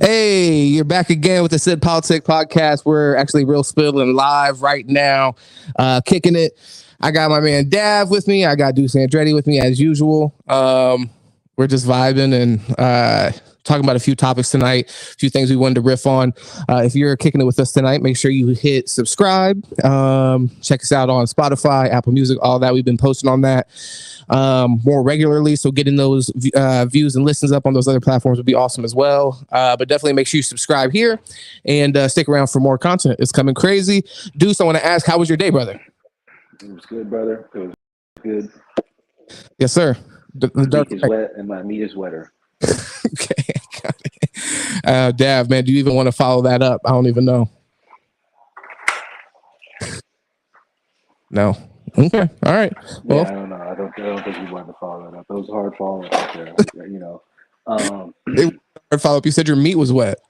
Hey, you're back again with the Sid Politic podcast. We're actually real spilling live right now, kicking it. I got my man Dav with me. I got Deuce Andretti with me as usual. We're just vibing and talking about a few topics tonight, a few things we wanted to riff on. If you're kicking it with us tonight, make sure you hit subscribe. Check us out on Spotify, Apple Music, all that. We've been posting on that more regularly, so getting those views and listens up on those other platforms would be awesome as well. But definitely make sure you subscribe here and stick around for more content. It's coming crazy. Deuce, I want to ask, how was your day, brother? It was good, brother. It was good. Yes, sir. The meat is wet and my meat is wetter. Okay, got it. Dav, man, do you even want to follow that up? I don't even know. No. Okay. All right. Well, yeah, I don't know. I don't think you want to follow that up. It was a hard follow up there. You know. It was a hard follow up. You said your meat was wet.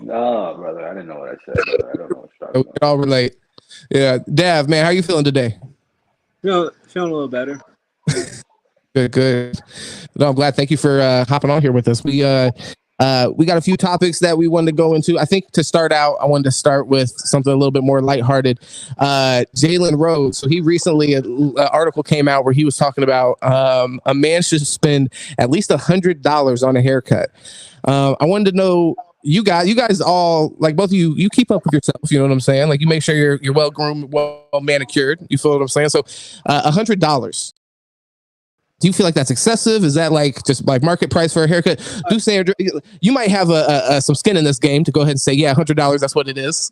Oh, brother, I didn't know what I said. Brother. I don't know what you're talking about. We all relate. Yeah, Dav, man, how you feeling today? Feeling a little better. Good. No, I'm glad. Thank you for hopping on here with us. We got a few topics that we wanted to go into. I think to start out, I wanted to start with something a little bit more lighthearted. Jalen Rose. So he recently, an article came out where he was talking about a man should spend at least $100 on a haircut. I wanted to know, you guys all, like both of you keep up with yourself. You know what I'm saying? Like you make sure you're well groomed, well manicured. You feel what I'm saying? So $100. Do you feel like that's excessive? Is that like just like market price for a haircut? Do say you might have some skin in this game to go ahead and say, yeah, $100. That's what it is.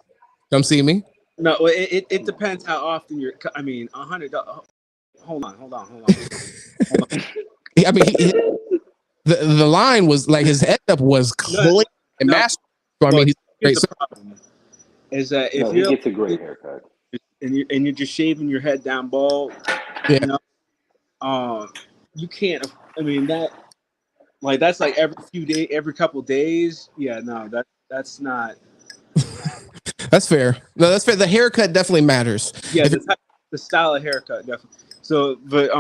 Come see me. No, it depends how often you're. I mean, $100. Hold on. I mean, the line was like his head up was clean and master. So I mean, he's great. The problem is that if he gets a great haircut and you're just shaving your head down bald, yeah. You know, you can't. I mean that's like every couple days. Yeah, no, that's not. That's fair. No, that's fair. The haircut definitely matters. Yeah, the style of haircut definitely. So, but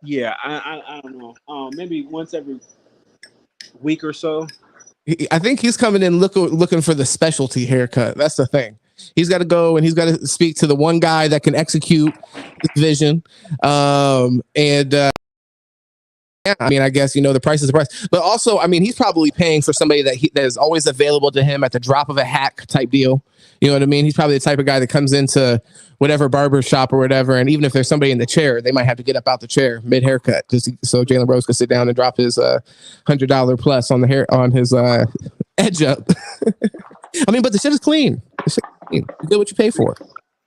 yeah, I don't know. Maybe once every week or so. I think he's coming in looking for the specialty haircut. That's the thing. He's got to go and he's got to speak to the one guy that can execute his vision. Yeah, I mean, I guess, the price is the price. But also, I mean, he's probably paying for somebody that is always available to him at the drop of a hat type deal. You know what I mean? He's probably the type of guy that comes into whatever barber shop or whatever. And even if there's somebody in the chair, they might have to get up out the chair mid haircut just so Jalen Rose could sit down and drop his $100 plus on the hair on his edge up. I mean, but the shit is clean. The shit is clean. You get what you pay for.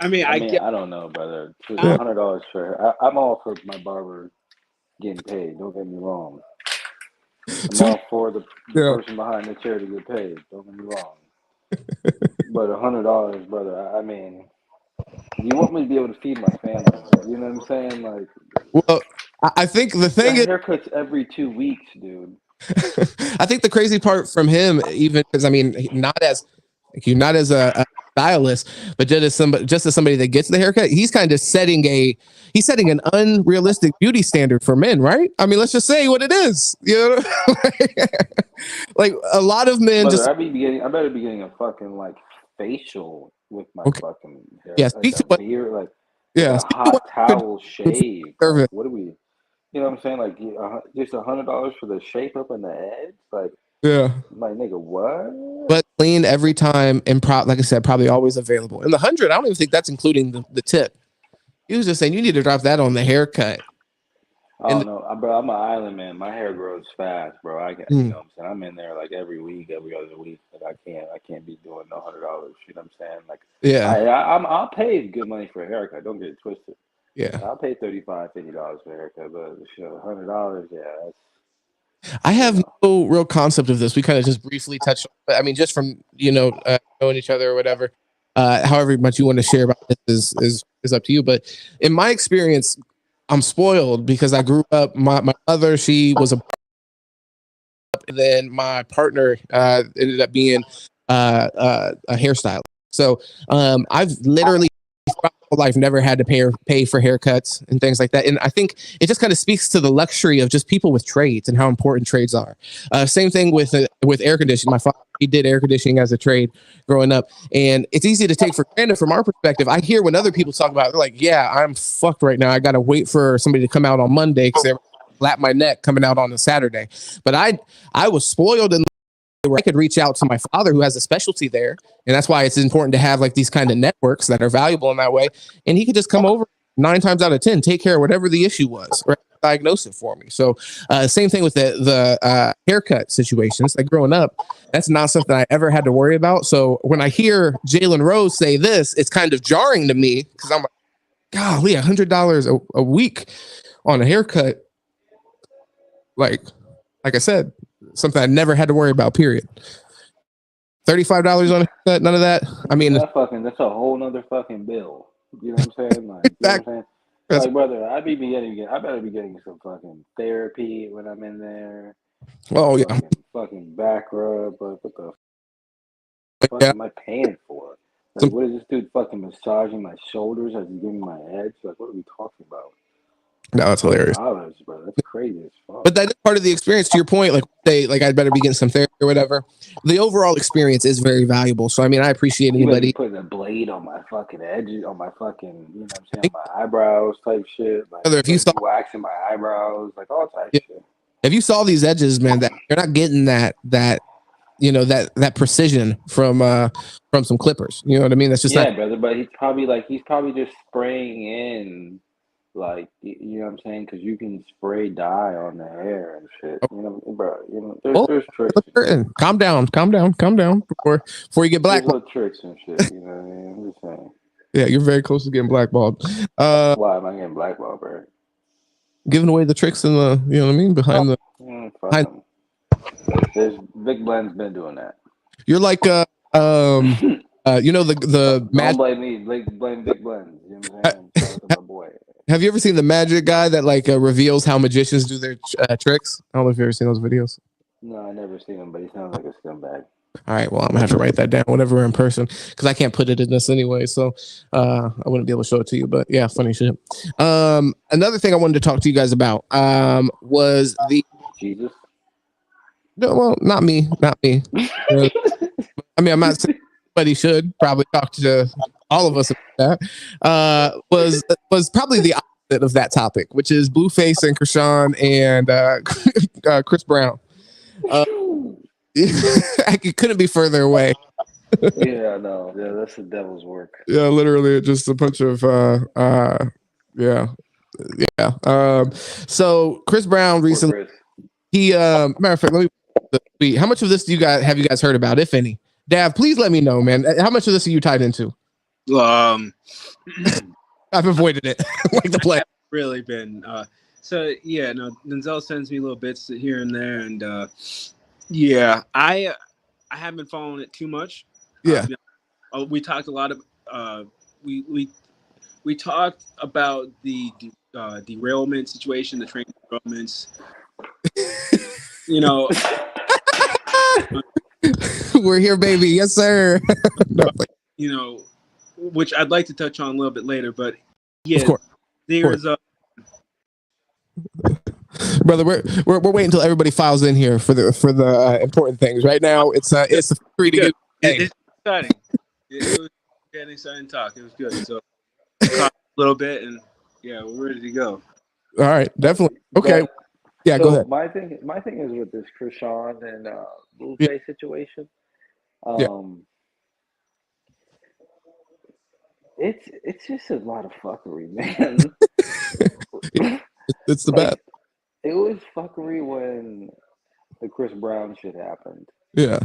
I mean, I don't know, brother. $100 for I'm all for my barber getting paid. Don't get me wrong. I'm all for the person behind the chair to get paid. Don't get me wrong. But $100, brother. I mean, you want me to be able to feed my family? You know what I'm saying? Like, well, I think the thing is haircuts every 2 weeks, dude. I think the crazy part from him, even because I mean, not as a stylist, but just as somebody that gets the haircut, he's kind of setting an unrealistic beauty standard for men, right? I mean, let's just say what it is, like a lot of men. Brother, I better be getting a fucking like facial with my fucking hair. Yes, like a beard, like a hot towel shave. Like, what do we? You know what I'm saying? Like just $100 for the shape up in the edge, like. Yeah. My nigga, what? But clean every time and like I said, probably always available. And the 100, I don't even think that's including the tip. He was just saying you need to drop that on the haircut. Oh no, bro, I'm an island man. My hair grows fast, bro. You know what I'm saying? I'm in there like every week, every other week. Like I can't be doing no $100. You know what I'm saying? Like I'll pay good money for a haircut. Don't get it twisted. Yeah. I'll pay $35, $50 for a haircut, but $100, yeah, that's. I have no real concept of this. We kind of just briefly touched on it. I mean, just from, knowing each other or whatever, however much you want to share about this is up to you. But in my experience, I'm spoiled because I grew up, my mother, she was and then my partner ended up being a hairstylist. So I've literally life never had to pay for haircuts and things like that. And I think it just kind of speaks to the luxury of just people with trades and how important trades are. Same thing with air conditioning. My father, he did air conditioning as a trade growing up, and it's easy to take for granted from our perspective. I hear when other people talk about it, they're like, yeah, I'm fucked right now. I got to wait for somebody to come out on Monday because they lap my neck coming out on a Saturday. But I was spoiled in where I could reach out to my father who has a specialty there. And that's why it's important to have like these kind of networks that are valuable in that way. And he could just come over 9 times out of 10, take care of whatever the issue was or diagnose it for me. So same thing with the haircut situations. Like growing up, that's not something I ever had to worry about. So when I hear Jalen Rose say this, it's kind of jarring to me because I'm like, golly, $100 a week on a haircut. Like I said, something I never had to worry about, period. $35 on a haircut, none of that. I mean, that's a whole nother fucking bill. You know what I'm saying? Like, you know what I'm saying? Like, brother, I better be getting some fucking therapy when I'm in there. Oh yeah, fucking back rub. But what the fuck am I paying for? Like, what is this dude fucking massaging my shoulders as he's giving my edge? Like, what are we talking about? No, that's hilarious. Bro. That's crazy as fuck. But that's part of the experience. To your point, I'd better be getting some therapy or whatever. The overall experience is very valuable. So I mean, I appreciate anybody putting a blade on my fucking edges, on my fucking, you know what I'm saying, my eyebrows type shit. Like, if you saw waxing my eyebrows, like all type shit. If you saw these edges, man, that you're not getting that that precision from some clippers. You know what I mean? That's just brother. But he's probably just spraying in. Like, you know what I'm saying? Because you can spray dye on the hair and shit. You know, bro. You know, there's tricks. Calm down before you get blackballed. There's little tricks and shit. You know what I mean? I'm just saying. Yeah, you're very close to getting blackballed. Why am I getting blackballed, bro? Giving away the tricks and the, you know what I mean, behind the. There's Big Blend's been doing that. You're like you know the Don't blame me. Blame Big Blend. You know what I'm saying? My boy. Have you ever seen the magic guy that reveals how magicians do their tricks? I don't know if you've ever seen those videos. No, I never seen him, but he sounds like a scumbag. All right, well, I'm gonna have to write that down whenever we're in person because I can't put it in this anyway, so I wouldn't be able to show it to you. But yeah, funny shit. Another thing I wanted to talk to you guys about was the Jesus. No, well, not me. I mean, I'm not saying anybody should probably talk to all of us about that. Was probably the opposite of that topic, which is Blueface and Krishan and Chris Brown. It couldn't be further away. Yeah, no, yeah, that's the devil's work. Yeah, literally, just a bunch of yeah. So Chris Brown recently, matter of fact, let me. How much of this have you guys heard about, if any? Dav, please let me know, man. How much of this are you tied into? I've avoided it like the play. Really been. So yeah, no. Denzel sends me little bits here and there, and yeah, I haven't been following it too much. Yeah, we talked a lot of we talked about the derailment situation, the train derailments. You know, we're here, baby. Yes, sir. You know, which I'd like to touch on a little bit later, but yeah, there's brother, we're waiting until everybody files in here for the important things. Right now, it's free to get. It's exciting. It was an exciting talk. It was good. So a little bit, and yeah, we're ready to go. All right, definitely. Okay. Yeah, so go ahead. My thing is with this Krishan and Blueface situation. It's just a lot of fuckery, man. It's the best. It was fuckery when the Chris Brown shit happened. Yeah.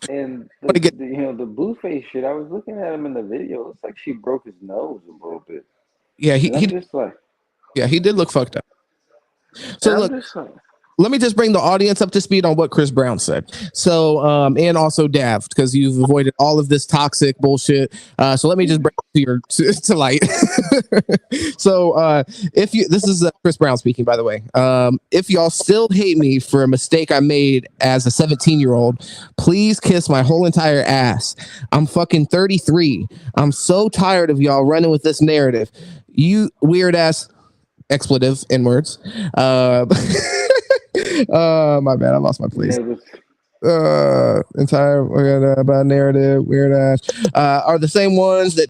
And the Blueface shit, I was looking at him in the video. It looks like she broke his nose a little bit. Yeah, he did look fucked up. So look, let me just bring the audience up to speed on what Chris Brown said. So, and also Dav, because you've avoided all of this toxic bullshit. So let me just bring it to light. So, this is Chris Brown speaking, by the way. If y'all still hate me for a mistake I made as a 17-year-old, please kiss my whole entire ass. I'm fucking 33. I'm so tired of y'all running with this narrative. You weird ass expletive in words. My bad, I lost my place. Entire about narrative, weird ass are the same ones that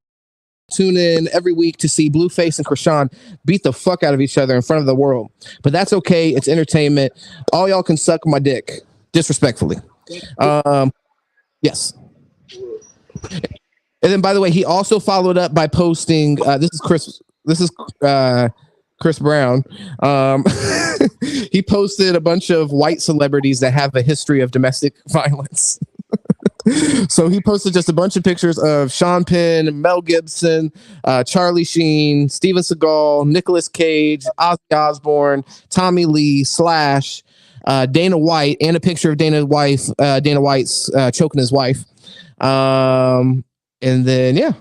tune in every week to see Blueface and Krishan beat the fuck out of each other in front of the world. But that's okay, it's entertainment. All y'all can suck my dick, disrespectfully. Yes. And then, by the way, he also followed up by posting. This is Chris Brown. He posted a bunch of white celebrities that have a history of domestic violence. So he posted just a bunch of pictures of Sean Penn, Mel Gibson, Charlie Sheen, Steven Seagal, Nicolas Cage, Ozzy Osbourne, Tommy Lee, Slash, Dana White, and a picture of Dana White's choking his wife. And then, yeah.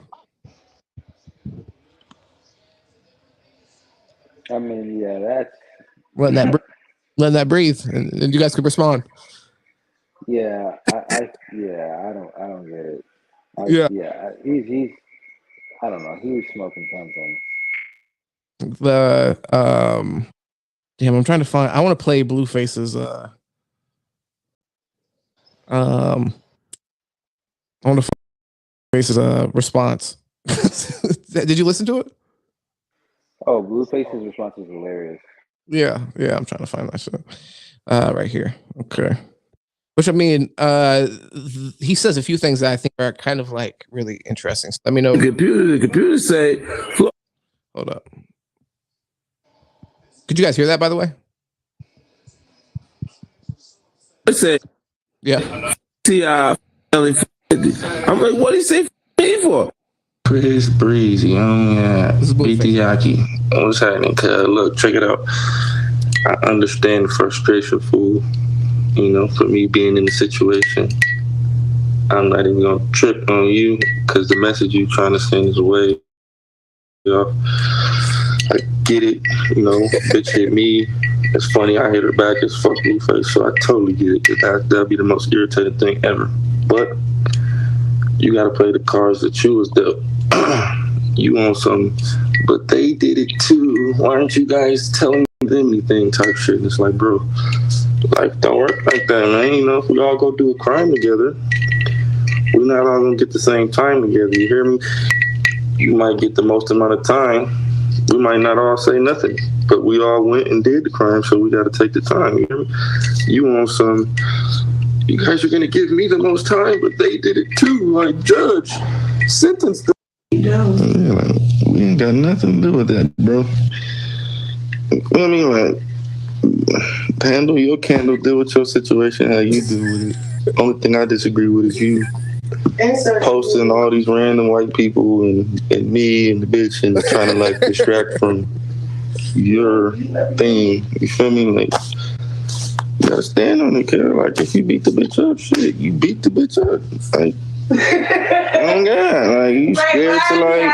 I mean, yeah, that's letting that breathe, and you guys could respond. Yeah, I don't get it. He's I don't know. He was smoking something. Damn, I'm trying to find. I want to play Blueface's. I want to find Blueface's response. Did you listen to it? Oh, Blueface's response is hilarious. Yeah, I'm trying to find that shit. Right here. Okay. Which, I mean, he says a few things that I think are kind of like really interesting. So let me know. The computer say. Hold up. Could you guys hear that, by the way? I said, yeah. I'm like, what do you say for? Chris Breezy, beat the Yaki. What's happening? Look, check it out. I understand the frustration, fool. You know, for me being in the situation, I'm not even gonna trip on you because the message you trying to send is way off. I get it, you know, bitch hit me. It's funny, I hit her back as fuck Blueface, so I totally get it. That'd be the most irritating thing ever. But you gotta play the cards that you was dealt. You want some, but they did it too. Why aren't you guys telling them anything type shit? And it's like, bro, life don't work like that, man. You know, if we all go do a crime together, we're not all gonna get the same time together. You hear me? You might get the most amount of time. We might not all say nothing, but we all went and did the crime, so we got to take the time. You hear me? You want some? You guys are gonna give me the most time, but they did it too. Like, judge, sentence them. Yeah, like, we ain't got nothing to do with that, bro. I mean, like, handle your candle, deal with your situation how you deal with it. The only thing I disagree with is you posting all these random white people and me and the bitch and trying to like distract from your thing. You feel me? Like, you gotta stand on it, kid. Like, if you beat the bitch up, shit, you beat the bitch up. Like, oh God, like, you scared to like,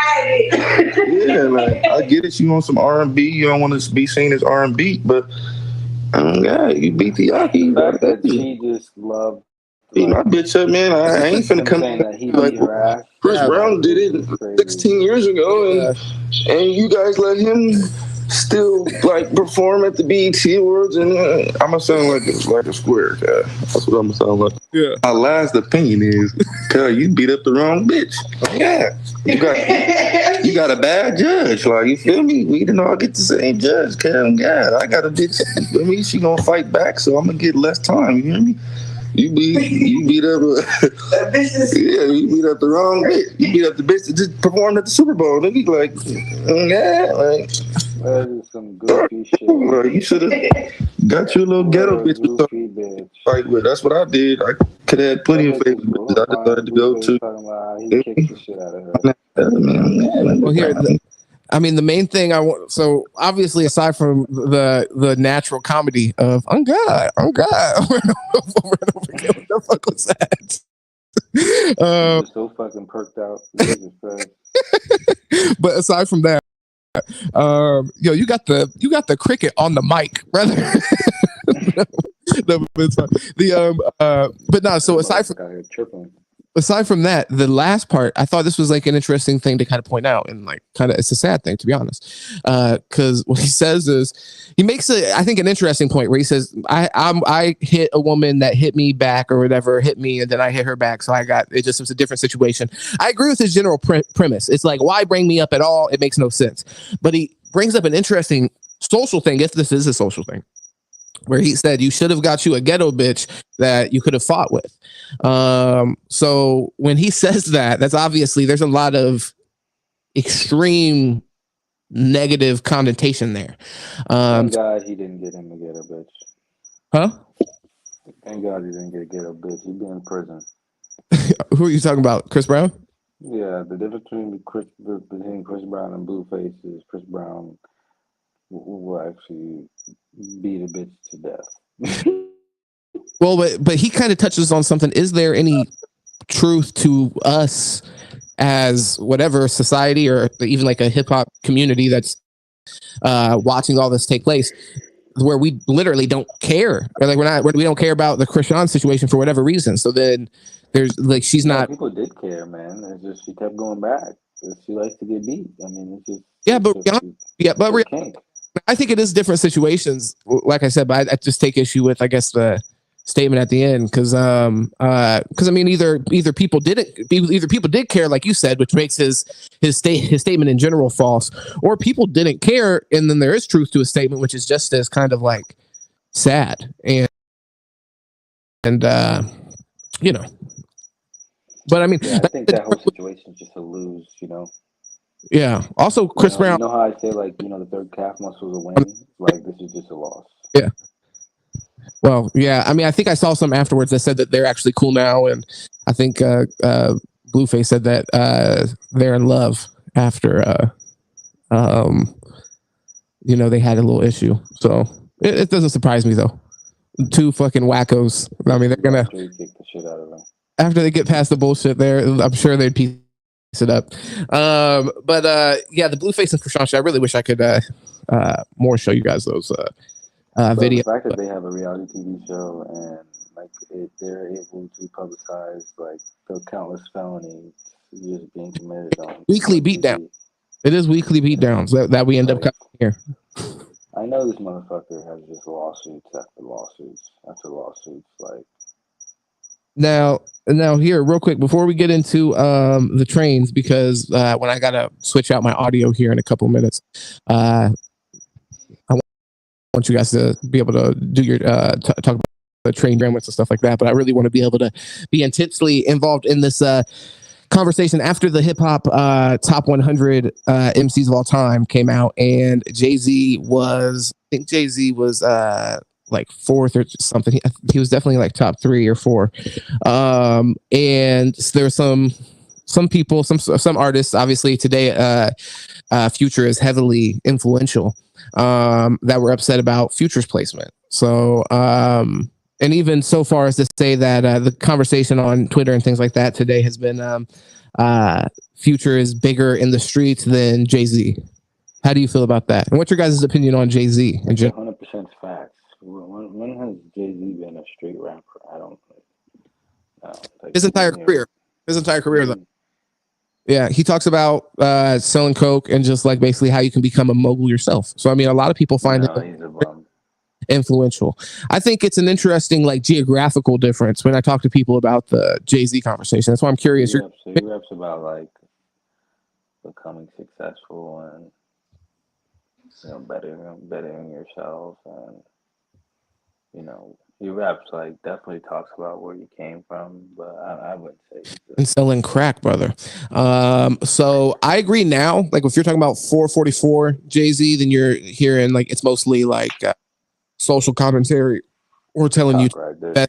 yeah, like, I get it. You want some R&B, you don't want to be seen as R&B, but oh God, you beat the Yaki. The fact that she just loved beat my bitch up, man. I ain't finna come that he like beat her ass. Chris Brown did it 16 years ago, and you guys let him still like perform at the BET Awards, and I'm gonna sound like a square guy. That's what I'm gonna sound like. Yeah. My last opinion is, cuz you beat up the wrong bitch. Yeah, you got a bad judge. Like, you feel me? We didn't all get the same judge. Cuz God, I got a bitch. You feel me? She gonna fight back, so I'm gonna get less time. You hear me? You beat up you beat up the wrong bitch. You beat up the bitch that just performed at the Super Bowl. They be like, yeah, like, that is some goofy shit. You should have got your little ghetto bitch. Fight with. That's what I did. I could have had plenty of favors, but I decided to go to. He kicked the shit out of her. Well, here, I mean, the main thing I want. So obviously, aside from the natural comedy of "I'm God," over and over again, what the fuck was that? You're so fucking perked out. Jesus Christ. But aside from that, yo, you got the cricket on the mic, brother. No, it's fine. But no. So aside from that, the last part, I thought this was like an interesting thing to kind of point out, and like kind of it's a sad thing, to be honest, because what he says is he makes I think an interesting point where he says I hit a woman that hit me back or whatever, hit me, and then I hit her back, so it was a different situation. I agree with his general premise. It's like, why bring me up at all? It makes no sense. But he brings up an interesting social thing, if this is a social thing, where he said you should have got you a ghetto bitch that you could have fought with. So when he says that, that's obviously there's a lot of extreme negative connotation there. Thank God he didn't get him a ghetto bitch. Huh? Thank God he didn't get a ghetto bitch. He'd be in prison. Who are you talking about? Chris Brown? Yeah, the difference between Chris Brown and Blueface is Chris Brown will actually beat a bitch to death. Well, but he kind of touches on something. Is there any truth to us as whatever society or even like a hip hop community that's watching all this take place, where we literally don't care, or like we don't care about the Krishan situation for whatever reason? So then there's like she's not. People did care, man. It's just she kept going back. She likes to get beat. I mean, it's just but I think it is different situations, like I said, but I just take issue with, I guess, the statement at the end, because I mean, either people did care, like you said, which makes his statement in general false, or people didn't care, and then there is truth to his statement, which is just as kind of like sad and you know. But I mean, yeah, I think that whole situation is just a lose, you know. Yeah. Also, Chris Brown. You know how I say, like, you know, the third calf muscle is a win? Like, this is just a loss. Yeah. Well, yeah. I mean, I think I saw some afterwards that said that they're actually cool now, and I think Blueface said that they're in love after, you know, they had a little issue. So it doesn't surprise me, though. Two fucking wackos. I mean, they're gonna kick the shit out of them. After they get past the bullshit there, I'm sure they'd piece it up. But yeah, the Blueface and Krishan shit, I really wish I could more show you guys those videos. The fact that they have a reality TV show and like they're able to publicize like the countless felonies just being committed on weekly beatdown. It is weekly beatdowns that we end up covering here. I know this motherfucker has just lawsuits after lawsuits after lawsuits. Like now here, real quick, before we get into the trains, because when I gotta switch out my audio here in a couple of minutes, I want you guys to be able to do your talk about the train dramas and stuff like that. But I really want to be able to be intensely involved in this conversation after the hip hop top 100 MCs of all time came out, and JAYZ was like fourth or something. He was definitely like top 3 or 4. And there were some people, some artists, obviously today, Future is heavily influential, that were upset about Future's placement. So, and even so far as to say that the conversation on Twitter and things like that today has been Future is bigger in the streets than JAYZ. How do you feel about that? And what's your guys' opinion on JAYZ in general? 100% facts. When has JAYZ been a straight rapper? I don't like his entire career. Though. Yeah, he talks about selling coke and just like basically how you can become a mogul yourself. So I mean, a lot of people find it influential. I think it's an interesting like geographical difference when I talk to people about the JAYZ conversation. That's why I'm curious. So he raps about like becoming successful and bettering yourself, and he raps like definitely talks about where you came from, but I wouldn't say and selling crack, brother. So I agree now. Like if you're talking about 444 JAYZ, then you're hearing like it's mostly like social commentary or telling you that.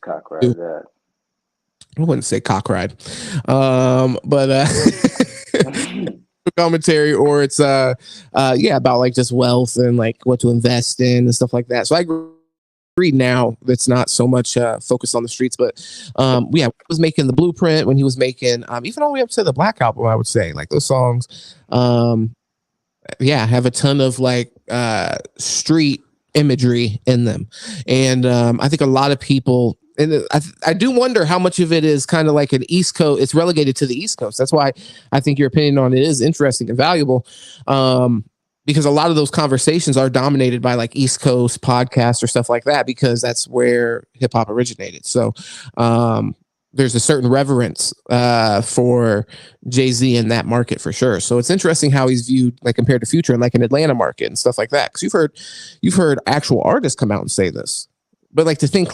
I wouldn't say cock ride, but commentary, or it's about like just wealth and like what to invest in and stuff like that. So I agree now that's not so much focused on the streets, but he was making the Blueprint when he was making even all the way up to the Black album. I would say like those songs have a ton of like street imagery in them, and I think a lot of people, and I do wonder how much of it is kind of like an East Coast, it's relegated to the East Coast. That's why I think your opinion on it is interesting and valuable, because a lot of those conversations are dominated by like East Coast podcasts or stuff like that, because that's where hip hop originated. So there's a certain reverence for JAYZ in that market for sure. So it's interesting how he's viewed like compared to Future in like an Atlanta market and stuff like that. Because you've heard actual artists come out and say this, but like to think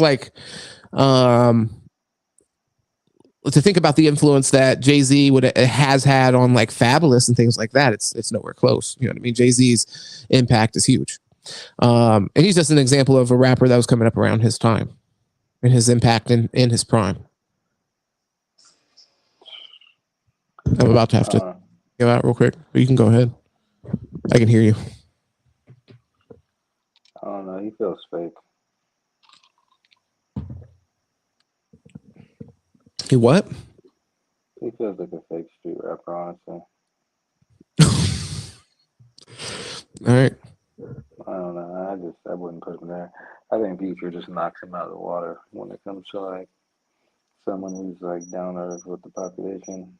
about the influence that JAYZ has had on like Fabulous and things like that, it's nowhere close. You know what I mean? JAYZ's impact is huge, and he's just an example of a rapper that was coming up around his time and his impact in his prime. I'm about to have to go out real quick, but you can go ahead. I can hear you. I don't know. He feels fake. He what? He feels like a fake street rapper, honestly. All right. I don't know. I wouldn't put him there. I think Future just knocks him out of the water when it comes to like someone who's like down to earth with the population.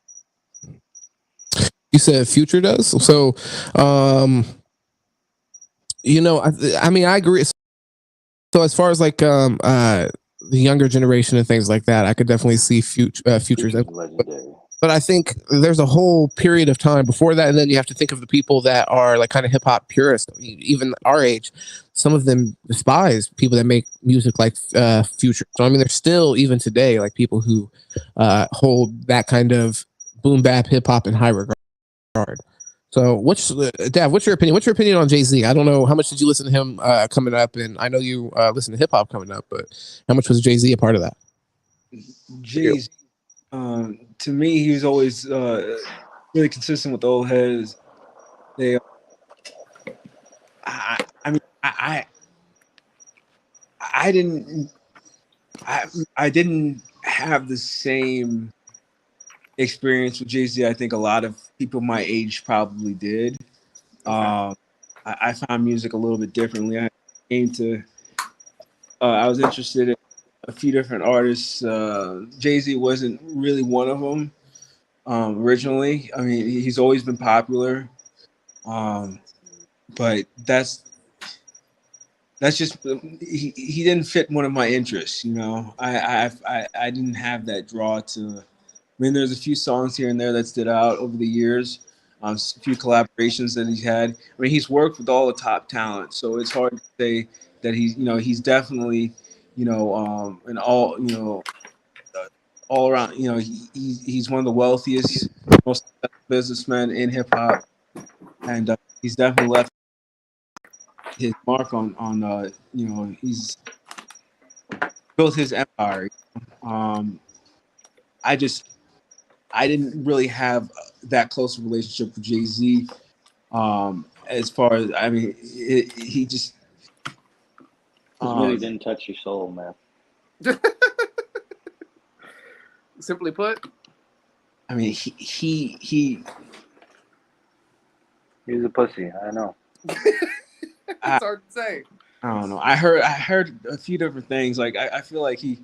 You said Future does? So, I mean, I agree. So as far as like the younger generation and things like that, I could definitely see Future's legendary. But I think there's a whole period of time before that, and then you have to think of the people that are like kind of hip hop purists, even our age. Some of them despise people that make music like Future. So I mean, there's still even today like people who hold that kind of boom bap hip hop in high regard. So Dav, what's your opinion? What's your opinion on JAYZ? I don't know, how much did you listen to him coming up? And I know you listen to hip hop coming up, but how much was JAYZ a part of that? JAYZ, to me, he was always really consistent with the old heads. They, I didn't have the same experience with JAYZ. I think a lot of people my age probably did. I found music a little bit differently. I was interested in a few different artists. JAYZ wasn't really one of them originally. I mean, he's always been popular, but that's just he didn't fit one of my interests. You know, I didn't have that draw to. I mean, there's a few songs here and there that stood out over the years. A few collaborations that he's had. I mean, he's worked with all the top talent, so it's hard to say that he's definitely, an all around, he's one of the wealthiest, most businessmen in hip hop, and he's definitely left his mark on he's built his empire. I didn't really have that close a relationship with JAYZ. As far as, I mean, he just really didn't touch your soul, man. Simply put, I mean, he's a pussy. I know. It's hard to say. I don't know. I heard a few different things. Like I feel like he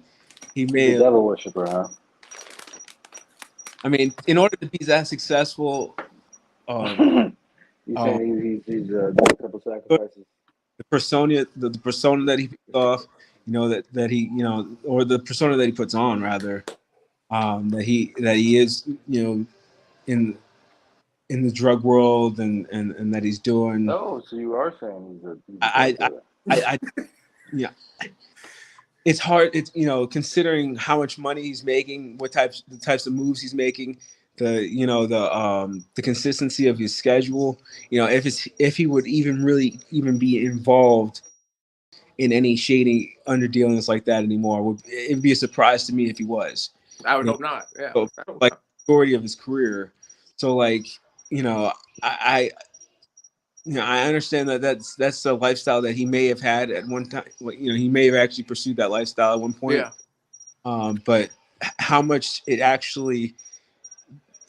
made a devil worshiper, huh? I mean, in order to be that successful, you saying he's done a couple sacrifices. The persona that he puts off, that he, or the persona that he puts on, rather, that he is, in the drug world and that he's doing. Oh, so you are saying he's I yeah. It's hard. It's considering how much money he's making, the types of moves he's making, the consistency of his schedule. If he would even be involved in any shady under dealings like that anymore, it'd be a surprise to me if he was. I would hope not. Yeah, so, like majority of his career. So like you know, I I understand that that's a lifestyle that he may have had at one time. You know, he may have actually pursued that lifestyle at one point. Yeah. But how much it actually,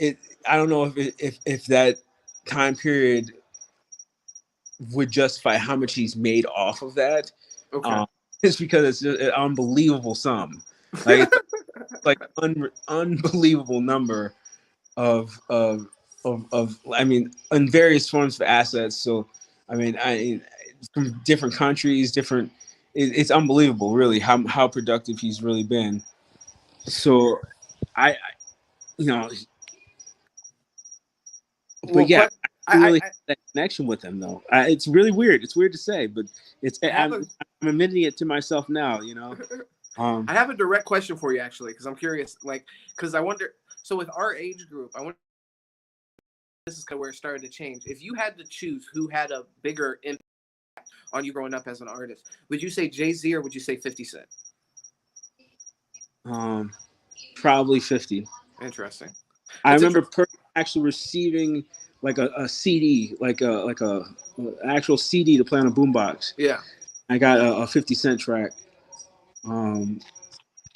I don't know if that time period would justify how much he's made off of that. Okay. It's because it's an unbelievable sum, like like unbelievable number of I mean, in various forms of assets. So I mean, from different countries, different. It's unbelievable, really, how productive he's really been. So I you know, Well, but yeah, I really I have that connection with him though. It's really weird. It's weird to say, but I'm admitting it to myself now. You know. I have a direct question for you actually, because I'm curious. Like, because I wonder. So with our age group, I wonder. This is kind of where it started to change. If you had to choose who had a bigger impact on you growing up as an artist, would you say JAYZ or would you say 50 Cent? Probably 50. Interesting. I remember actually receiving like a CD, like a actual CD to play on a boombox. Yeah. I got a 50 Cent track. And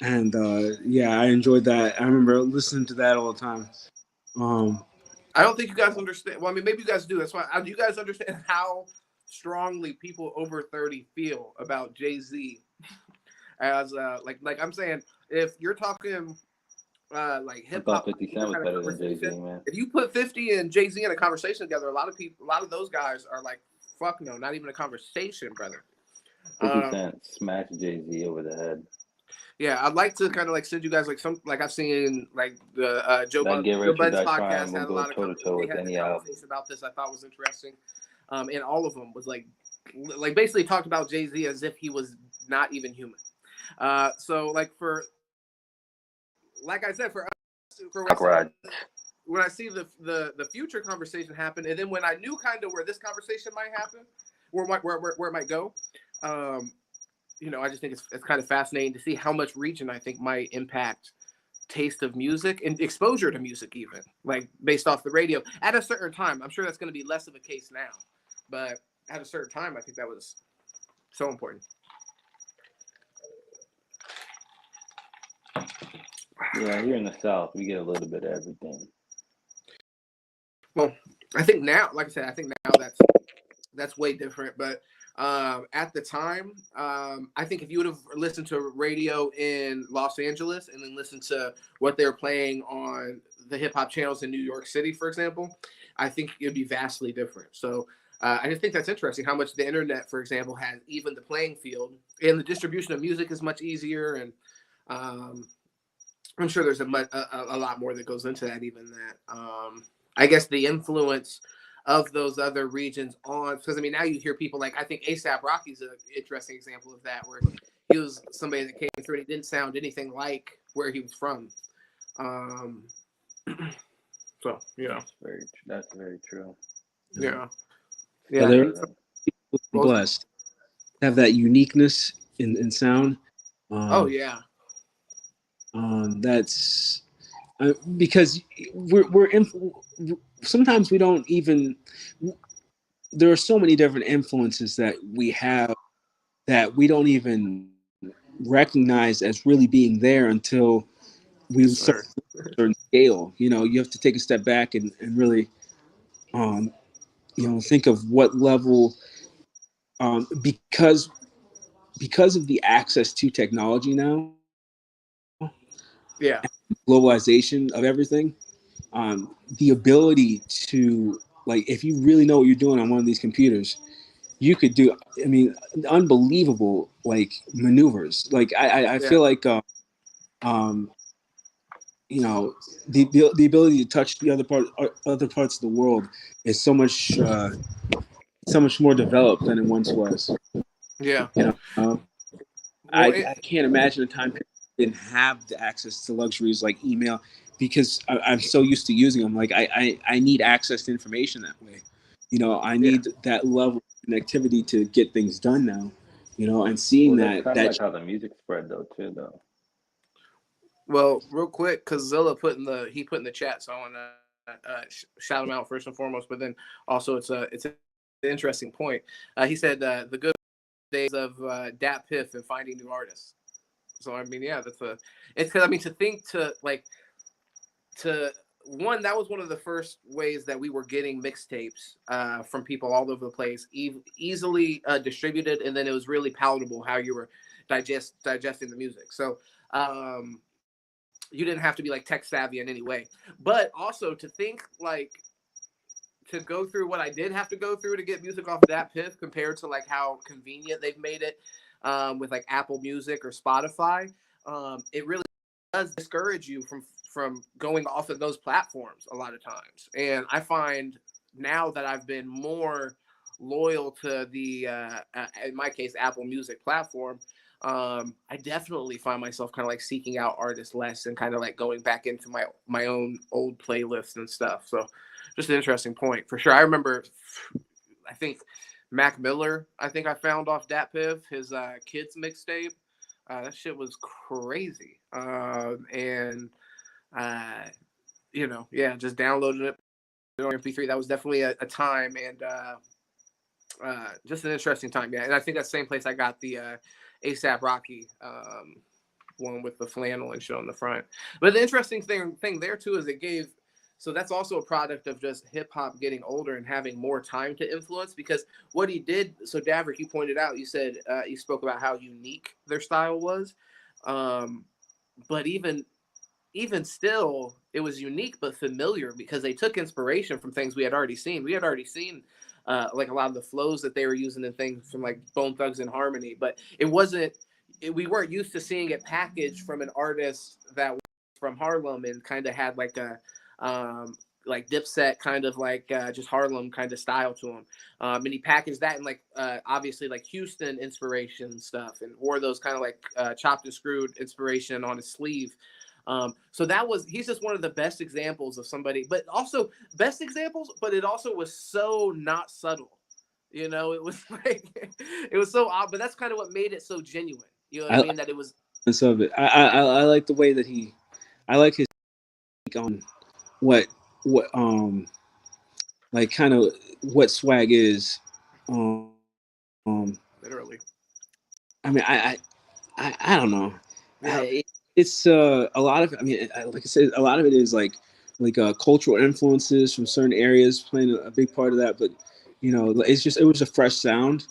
yeah, I enjoyed that. I remember listening to that all the time. I don't think you guys understand. Well, I mean, maybe you guys do. That's why. Do you guys understand how strongly people over 30 feel about JAYZ? As like I'm saying, if you're talking like hip hop, 50 Cent was better than JAYZ, man. If you put 50 and JAYZ in a conversation together, a lot of those guys are like, fuck no, not even a conversation, brother. 50 Cent smashed JAYZ over the head. Yeah, I'd like to kind of like send you guys like some, like I've seen like the Joe Budden's podcast had a lot of conversation about this. I thought was interesting, and all of them was like basically talked about JAYZ as if he was not even human. So like like I said, for when I see the future conversation happen, and then when I knew kind of where this conversation might happen, where it might go, you know, I just think it's kind of fascinating to see how much region I think might impact taste of music and exposure to music, even like based off the radio at a certain time. I'm sure that's going to be less of a case now, but at a certain time, I think that was so important. Yeah, here in the South, we get a little bit of everything. Well, I think now, like I said, I think now that's way different. But at the time, I think if you would have listened to radio in Los Angeles and then listened to what they're playing on the hip hop channels in New York City, for example, I think it'd be vastly different. So I just think that's interesting how much the internet, for example, has even the playing field, and the distribution of music is much easier. And I'm sure there's a lot more that goes into that, even that. I guess the influence of those other regions on, because I mean, now you hear people like, I think ASAP Rocky's an interesting example of that, where he was somebody that came through and it didn't sound anything like where he was from. So, yeah. That's very true. Yeah. Yeah. They're blessed. Have that uniqueness in sound. Oh, yeah. That's because sometimes we don't even, there are so many different influences that we have that we don't even recognize as really being there until we start a certain scale. You know, you have to take a step back and really you know, think of what level, because of the access to technology now, yeah, globalization of everything, the ability to, like, if you really know what you're doing on one of these computers, you could do, I mean, unbelievable like maneuvers. Like I feel like you know, the ability to touch the other parts of the world is so much more developed than it once was. Yeah. You know, I can't imagine a time period didn't have the access to luxuries like email, because I'm so used to using them. Like I need access to information that way. You know, I need that level of connectivity to get things done now. You know, and seeing that's kind of like how the music spread though. Well, real quick, because Zilla put in the chat, so I want to shout him out first and foremost, but then also it's an interesting point. He said the good days of Dat Piff and finding new artists. So I mean, yeah, it's because I mean to think to like to one, that was one of the first ways that we were getting mixtapes from people all over the place, easily distributed, and then it was really palatable how you were digesting the music. So you didn't have to be like tech savvy in any way, but also to think like to go through what I did have to go through to get music off of that Piff compared to like how convenient they've made it with like Apple Music or Spotify. It really does discourage you from going off of those platforms a lot of times. And I find now that I've been more loyal to the, in my case, Apple Music platform, I definitely find myself kind of like seeking out artists less and kind of like going back into my own old playlists and stuff. So just an interesting point for sure. I remember, I think Mac Miller, I think I found off Dat Piff, his kids mixtape. That shit was crazy. And you know, yeah, just downloading it on MP3. That was definitely a time and just an interesting time. Yeah, and I think that's the same place I got the ASAP Rocky one with the flannel and shit on the front. But the interesting thing there too is it gave. So that's also a product of just hip hop getting older and having more time to influence, because what he did. So Daverick, you pointed out, you said you spoke about how unique their style was, but even still, it was unique but familiar because they took inspiration from things we had already seen. We had already seen like a lot of the flows that they were using and things from like Bone Thugs and Harmony, but it wasn't. We weren't used to seeing it packaged from an artist that was from Harlem and kind of had like a like Dipset kind of like just Harlem kind of style to him, and he packaged that in like obviously like Houston inspiration stuff and wore those kind of like chopped and screwed inspiration on his sleeve. So he's just one of the best examples of somebody, but also best examples, but it also was so not subtle. You know, it was like it was so odd, but that's kind of what made it so genuine. You know what I mean? That it was. Of it. I like the way that I like his take on what like kind of what swag is. Literally. I mean, I don't know. Yeah. It's a lot of. I mean, like I said, a lot of it is like cultural influences from certain areas playing a big part of that. But you know, it was a fresh sound,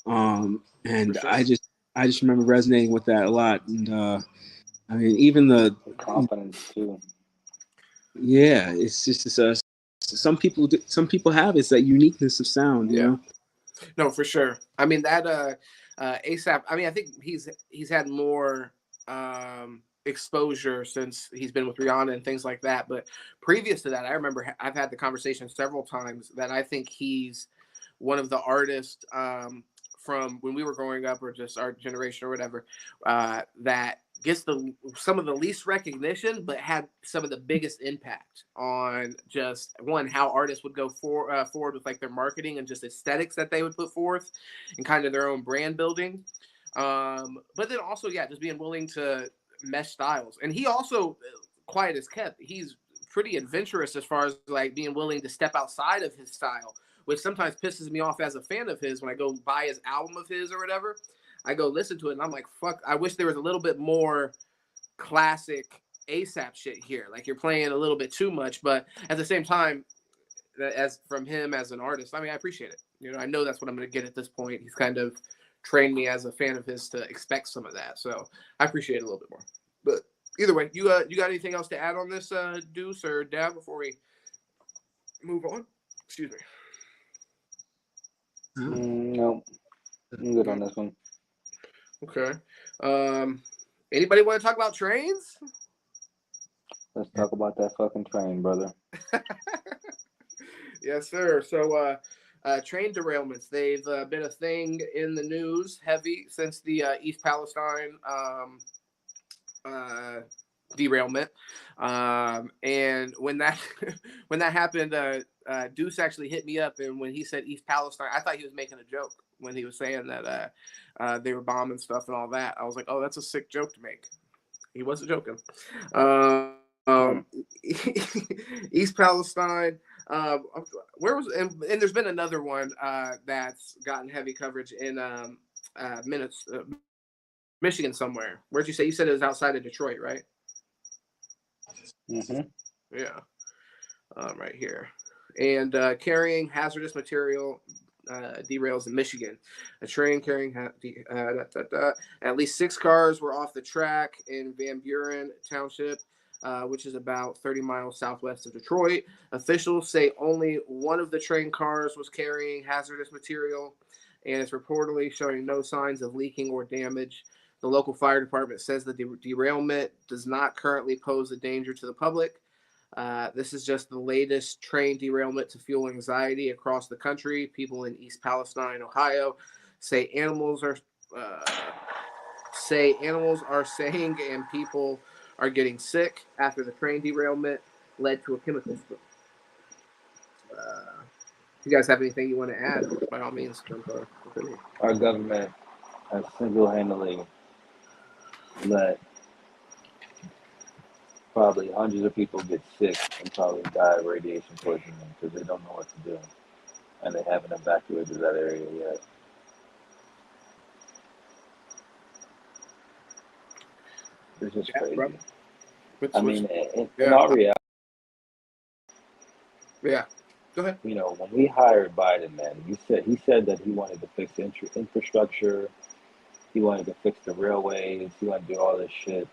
and sure. I just remember resonating with that a lot. And I mean, even the confidence too. Yeah, it's just some people have it's that uniqueness of sound, you know. No, for sure. I mean that ASAP. I mean, I think he's had more exposure since he's been with Rihanna and things like that. But previous to that, I remember I've had the conversation several times that I think he's one of the artists from when we were growing up, or just our generation or whatever, that gets some of the least recognition, but had some of the biggest impact on just one, how artists would go forward with like their marketing and just aesthetics that they would put forth and kind of their own brand building. But then also, yeah, just being willing to mesh styles. And he also, quiet as kept, he's pretty adventurous as far as like being willing to step outside of his style, which sometimes pisses me off as a fan of his when I go buy his album of his or whatever. I go listen to it and I'm like, fuck, I wish there was a little bit more classic ASAP shit here. Like you're playing a little bit too much, but at the same time, as from him as an artist, I mean, I appreciate it. You know, I know that's what I'm going to get at this point. He's kind of trained me as a fan of his to expect some of that. So I appreciate it a little bit more. But either way, you got anything else to add on this, Deuce or Dab, before we move on? Excuse me. No, I'm good on this one. Okay. Anybody want to talk about trains? Let's talk about that fucking train, brother. Yes, sir. So, train derailments. They've been a thing in the news heavy since the East Palestine derailment. And when that when that happened, Deuce actually hit me up, and when he said East Palestine, I thought he was making a joke when he was saying that they were bombing stuff and all that. I was like, oh, that's a sick joke to make. He wasn't joking. East Palestine. Where was and there's been another one that's gotten heavy coverage in Michigan somewhere. Where'd you say? You said it was outside of Detroit, right? Mm-hmm. Yeah, right here. And carrying hazardous material derails in Michigan. A train carrying at least 6 cars were off the track in Van Buren Township, which is about 30 miles southwest of Detroit. Officials say only one of the train cars was carrying hazardous material, and it's reportedly showing no signs of leaking or damage. The local fire department says the derailment does not currently pose a danger to the public. This is just the latest train derailment to fuel anxiety across the country. People in East Palestine, Ohio, say animals are saying and people are getting sick after the train derailment led to a chemical spill. If you guys have anything you want to add, by all means, jump in. Our government has single-handedly let probably hundreds of people get sick and probably die of radiation poisoning because they don't know what to do, and they haven't evacuated that area yet. It's just crazy. I mean, in all reality, Go ahead. You know, when we hired Biden, man, he said that he wanted to fix infrastructure, he wanted to fix the railways, he wanted to do all this shit.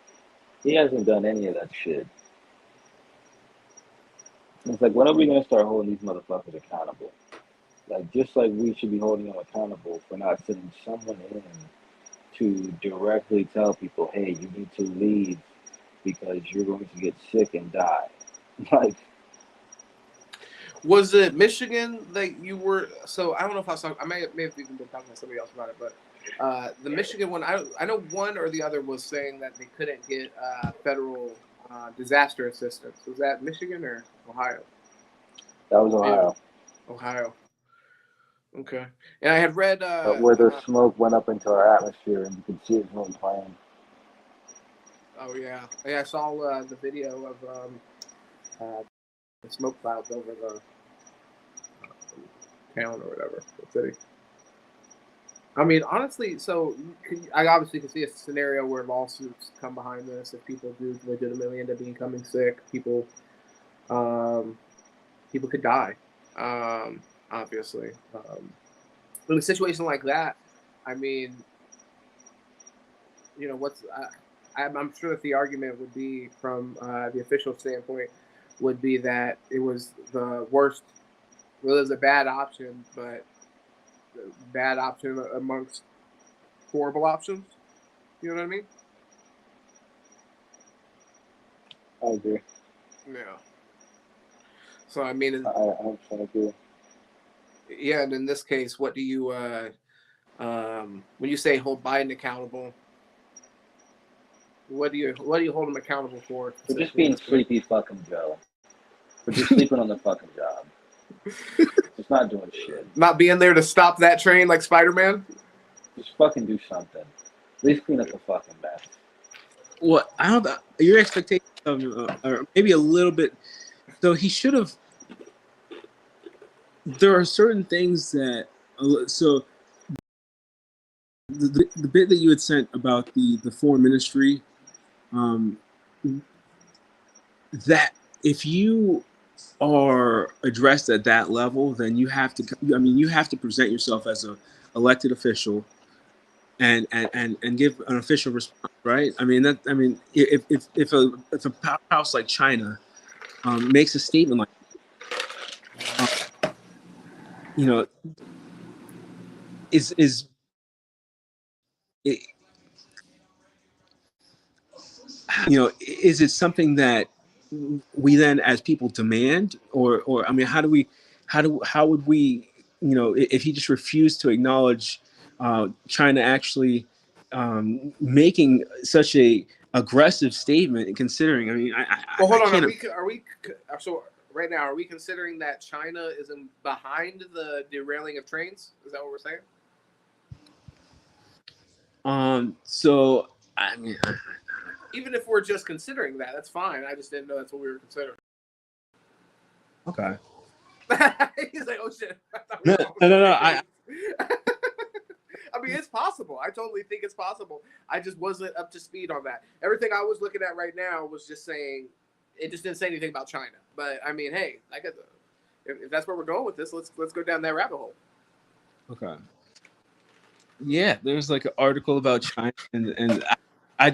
He hasn't done any of that shit. And it's like, when are we gonna start holding these motherfuckers accountable? Like, just like we should be holding them accountable for not sending someone in to directly tell people, hey, you need to leave because you're going to get sick and die. Like, was it Michigan that you were? So I don't know if I was talking. I may have even been talking to somebody else about it, but the Michigan one, I know one or the other was saying that they couldn't get federal disaster assistance. Was that Michigan or Ohio? that was Ohio. Yeah. Ohio. Okay. And I had read where the smoke went up into our atmosphere and you could see it from the plane. Oh yeah. Yeah, I saw the video of the smoke clouds over the town or whatever, the city. I mean, honestly, so I obviously can see a scenario where lawsuits come behind this. If people do legitimately end up becoming sick, people could die. Obviously, but in a situation like that, I mean, you know, I'm sure that the argument would be from the official standpoint would be that it was the worst. Well, it was a bad option, but bad option amongst horrible options. You know what I mean? I agree. Yeah. So I mean, I agree. yeah, and in this case, what do you when you say hold Biden accountable? What do you hold him accountable for? For just being sleepy fucking Joe. For just sleeping on the fucking job. Just not doing shit. Not being there to stop that train like Spider-Man? Just fucking do something. At least clean up the fucking mess. Well, I don't. Your expectations of, or maybe a little bit. So he should have. There are certain things that. So the bit that you had sent about the foreign ministry, that if you are addressed at that level, then you have to. I mean, you have to present yourself as a elected official, and give an official response, right? I mean if a powerhouse like China makes a statement like, you know, is it, you know, is it something that we then as people demand, or I mean, how would we, you know, if he just refused to acknowledge China actually making such a aggressive statement, considering, I mean, well, hold on, so right now, are we considering that China is behind the derailing of trains? Is that what we're saying? So I mean, even if we're just considering that, that's fine. I just didn't know that's what we were considering. Okay. He's like, oh shit. No. I mean, it's possible. I totally think it's possible. I just wasn't up to speed on that. Everything I was looking at right now was just saying, it just didn't say anything about China. But I mean, hey, if that's where we're going with this, let's go down that rabbit hole. Okay. Yeah, there's like an article about China, and I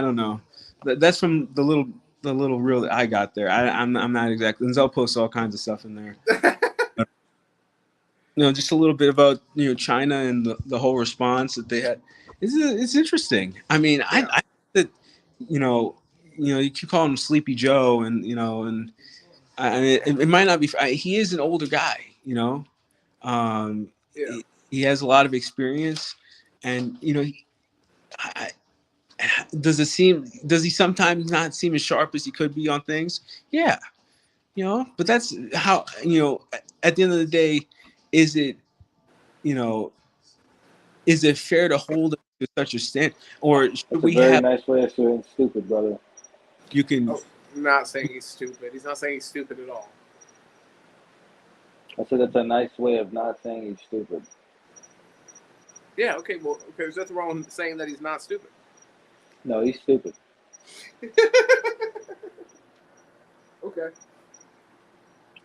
don't know. That's from the little reel that I got there. I'm not exactly. And they'll post all kinds of stuff in there. Just a little bit about China and the whole response that they had. It's interesting. I mean, yeah. I that you keep calling him Sleepy Joe, and it might not be. He is an older guy, Yeah. He has a lot of experience, and does he sometimes not seem as sharp as he could be on things? Yeah, but that's how at the end of the day, is it fair to hold him to such a stand, or should That's we a very have? nice way of saying stupid, brother. You can. I'm not saying he's stupid. He's not saying he's stupid at all. I said that's a nice way of not saying he's stupid. Yeah. Okay. Well, there's nothing wrong with saying that he's not stupid. No, he's stupid. Okay.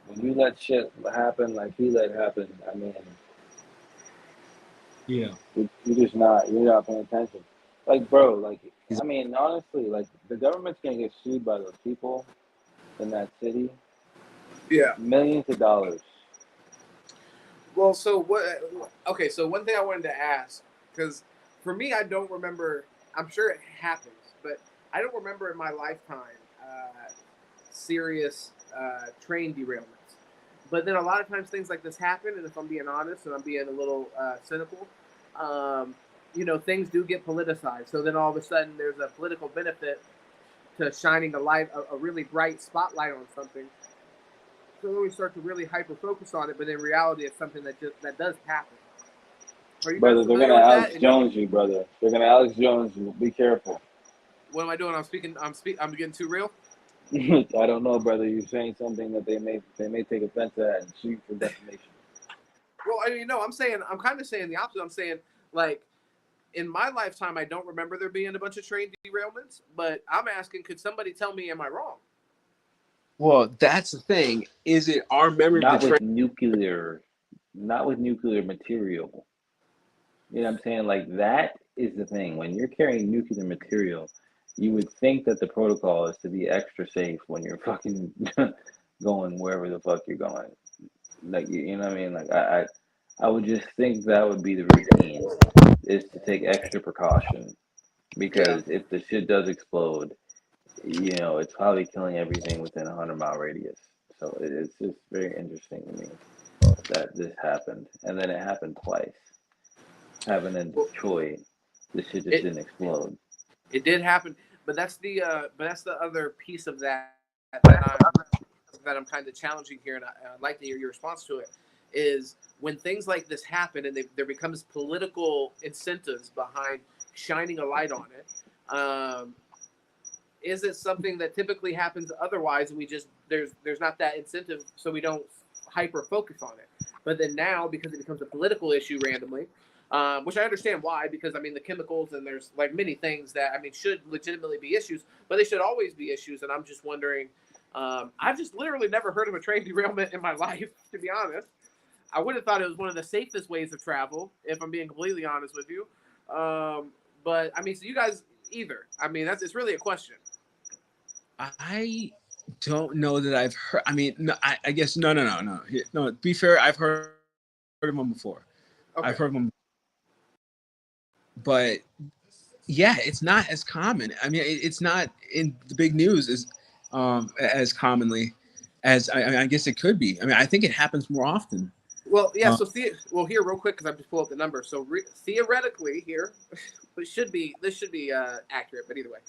When you let shit happen like he let happen, I mean, yeah, you're not paying attention. Like, bro, like, I mean, honestly, like, the government's gonna get sued by those people in that city. Yeah. Millions of dollars. Well, so what? Okay, so one thing I wanted to ask, because for me, I don't remember. I'm sure it happens, but I don't remember in my lifetime serious train derailments. But then a lot of times things like this happen, and if I'm being honest and I'm being a little cynical, things do get politicized. So then all of a sudden there's a political benefit to shining a really bright spotlight on something. So then we start to really hyper focus on it, but in reality, it's something that does happen. Brother, they're gonna Alex Jones you, brother. They're gonna Alex Jones you. Be careful. What am I doing? I'm getting too real. I don't know, brother. You're saying something that they may take offense at and sue for defamation. Well, I mean, no, I'm kind of saying the opposite. I'm saying, like, in my lifetime, I don't remember there being a bunch of train derailments, but I'm asking, could somebody tell me, am I wrong? Well, that's the thing. Is it our memory? Not with nuclear material. You know what I'm saying? Like, that is the thing. When you're carrying nuclear material, you would think that the protocol is to be extra safe when you're fucking going wherever the fuck you're going. Like, you know what I mean? Like, I would just think that would be the routine, is to take extra precaution. Because if the shit does explode, it's probably killing everything within a 100-mile radius. So it's just very interesting to me that this happened. And then it happened twice. Happened in Detroit. This shit just didn't explode. It did happen, but that's the other piece of that I'm kind of challenging here, and I'd like to hear your response to it. Is when things like this happen and there becomes political incentives behind shining a light on it. Is it something that typically happens otherwise, and we just there's not that incentive, so we don't hyper focus on it. But then now, because it becomes a political issue randomly. Which I understand why, because I mean the chemicals and there's like many things that should legitimately be issues, but they should always be issues. And I'm just wondering, I've just literally never heard of a train derailment in my life, to be honest. I would have thought it was one of the safest ways of travel, if I'm being completely honest with you. But I mean, so you guys either. I mean, it's really a question. I don't know that I've heard. I mean, no, I guess no. To be fair, I've heard of them before. Okay. I've heard them. But yeah, it's not as common. I mean, it's not in the big news as commonly as I guess it could be. I mean, I think it happens more often. Well, yeah. So here real quick, because I just pulled up the number. So theoretically, here, this should be accurate. But either way,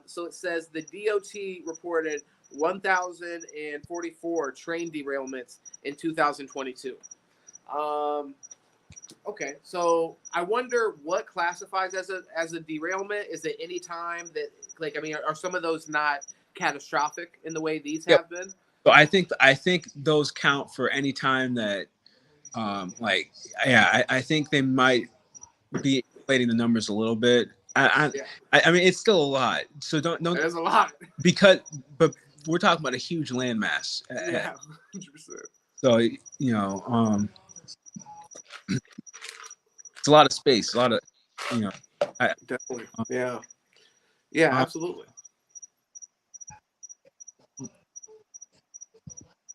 so it says the DOT reported 1,044 train derailments in 2022. Okay, so I wonder what classifies as a derailment. Is it any time that, like, I mean, are some of those not catastrophic in the way these have been? So I think those count for any time that, I think they might be inflating the numbers a little bit. I mean, it's still a lot. So don't. There's a lot but we're talking about a huge landmass. Yeah, 100%. So it's a lot of space, a lot of Definitely. Yeah, absolutely.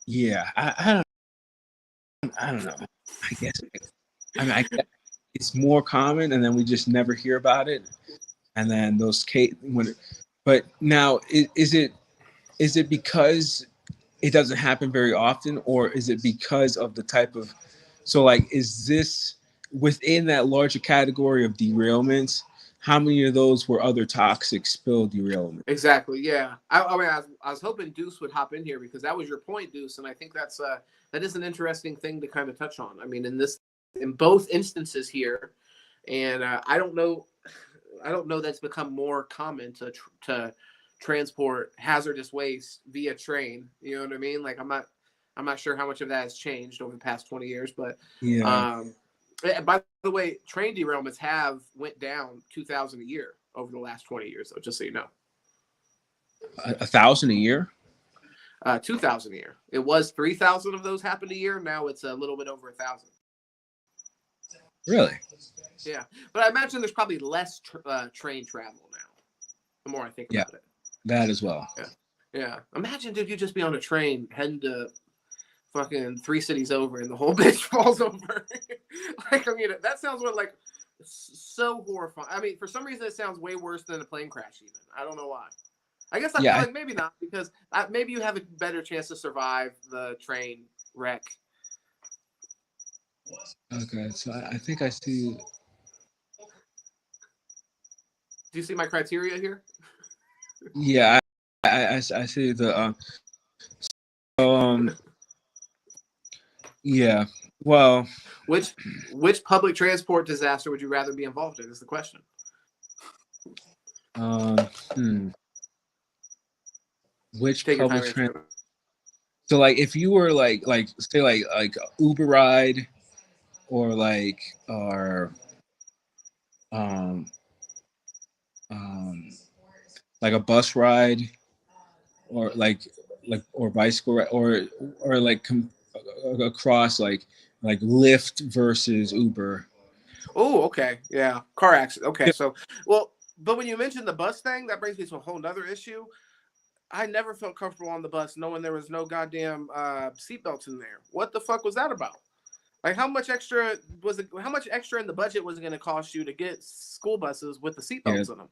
Yeah, I don't know. I guess I guess it's more common, and then we just never hear about it. And then but now is it because it doesn't happen very often, or is it because of the type of, so like, is this within that larger category of derailments? How many of those were other toxic spill derailments? Exactly. Yeah. I was hoping Deuce would hop in here because that was your point, Deuce, and I think that is an interesting thing to kind of touch on. I mean, in both instances here, and I don't know that's become more common to transport hazardous waste via train. You know what I mean? Like I'm not sure how much of that has changed over the past 20 years, but Yeah. By the way, train derailments have went down 2,000 a year over the last 20 years, though, just so you know. 1,000 a year? 2,000 a year. It was 3,000 of those happened a year. Now it's a little bit over 1,000. Really? Yeah, but I imagine there's probably less train travel now. The more I think about it. That as well. Yeah. Imagine, dude, you just be on a train heading to fucking 3 cities over and the whole bitch falls over. Like, I mean, that sounds like so horrifying. I mean, for some reason, it sounds way worse than a plane crash. Even I don't know why. I guess I feel like maybe not, because maybe you have a better chance to survive the train wreck. Okay, so I think I see. Do you see my criteria here? Yeah, I see the yeah. Well, which public transport disaster would you rather be involved in? Is the question. Which public transport? So, like, if you were like say like Uber ride, or like like a bus ride, or or bicycle ride, or like across like Lyft versus Uber. Oh, okay, yeah, car accident. Okay, so but when you mentioned the bus thing, that brings me to a whole nother issue. I never felt comfortable on the bus knowing there was no goddamn seatbelts in there. What the fuck was that about? Like, how much extra in the budget was it going to cost you to get school buses with the seatbelts in them?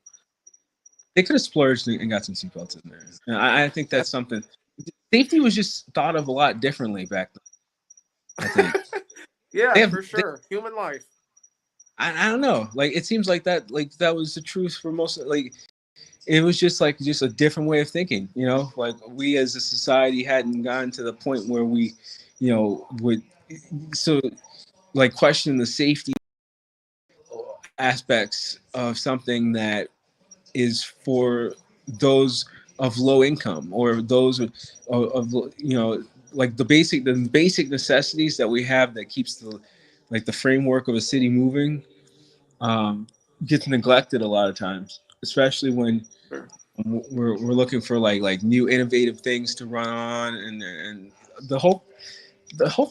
They could have splurged and got some seatbelts in there. And I think that's something. Safety was just thought of a lot differently back then, I think. Yeah, for sure. Human life. I don't know. Like, it seems like that was the truth for most. Like, it was just a different way of thinking. You know, like, we as a society hadn't gotten to the point where we, would question the safety aspects of something that is for those of low income, or those of like the basic necessities that we have that keeps the framework of a city moving, gets neglected a lot of times, especially when we're looking for like new innovative things to run on, and the whole